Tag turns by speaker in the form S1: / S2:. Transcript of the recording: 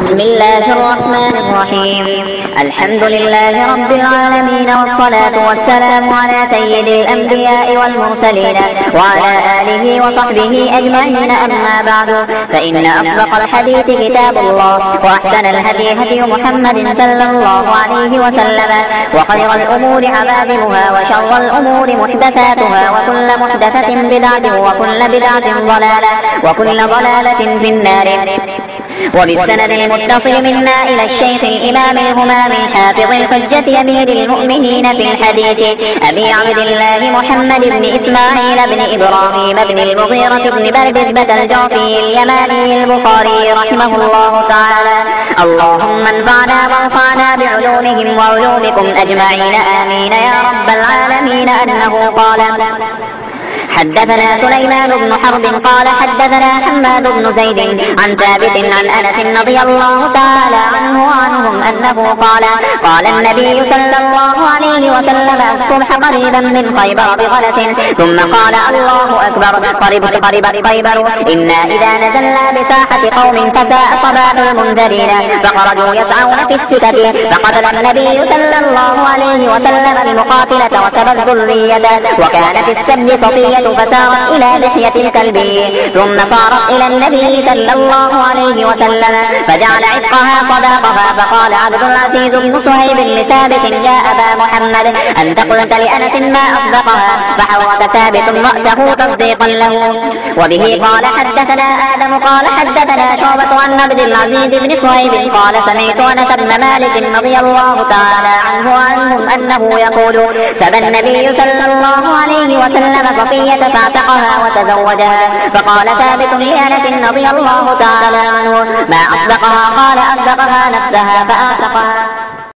S1: بسم الله الرحمن الرحيم. الحمد لله رب العالمين، والصلاة والسلام على سيد الأنبياء والمرسلين وعلى آله وصحبه أجمعين. أما بعد، فإن أصدق الحديث كتاب الله، وأحسن الهدي هدي محمد صلى الله عليه وسلم، وخير الأمور عبادها، وشر الأمور محدثاتها، وكل محدثة بدعة، وكل بدعة ضلالة، وكل ضلالة في النار. وبالسند المتصل منا إلى الشيخ الإمام الهمام الحافظ الحجة أمير المؤمنين في الحديث أبي عبد الله محمد بن إسماعيل بن إبراهيم بن المغيرة بن بردبة الجعفي اليماني البخاري رحمه الله تعالى. اللهم انفعنا وانفعنا بعلومهم وعلومكم أجمعين، آمين يا رب العالمين. أنه قال: حدثنا سليمان بن حرب قال حدثنا حماد بن زيد عن ثابت عن أنس رضي الله تعالى عنه وعنهم أنه قال: قال النبي صلى الله عليه وسلم: الصبح قريبا من خيبر بغلس، ثم قال: الله أكبر، قربت خيبر، إنا إذا نزلنا بساحة قوم فساء صباح المنذرين، فخرجوا يسعون في السكك، فقتل النبي صلى الله عليه وسلم المقاتلة وسبى الذرية، وكانت السبي صفية فسارت إلى لحية الكلب، ثم صارت إلى النبي صلى الله عليه وسلم فجعل عتقها صداقها، فقال عبد العزيز بن صهيب لثابت: يا أبا محمد، أنت قلت لأنس ما أصدقها، فحرك ثابت رأسه تصديقا له. وبه قال حدثنا آدم قال حدثنا شعبة عن عبد العزيز بن صهيب قال: سمعت أنس بن مالك رضي الله تعالى عنه وعنهم أنه يقول: سبى النبي صلى الله عليه وسلم صفية فاعتقها وتزوجها، فقال ثابت لأنس رضي الله تعالى عنه: ما أصدقها؟ قال: أصدقها نفسها فاعتقها.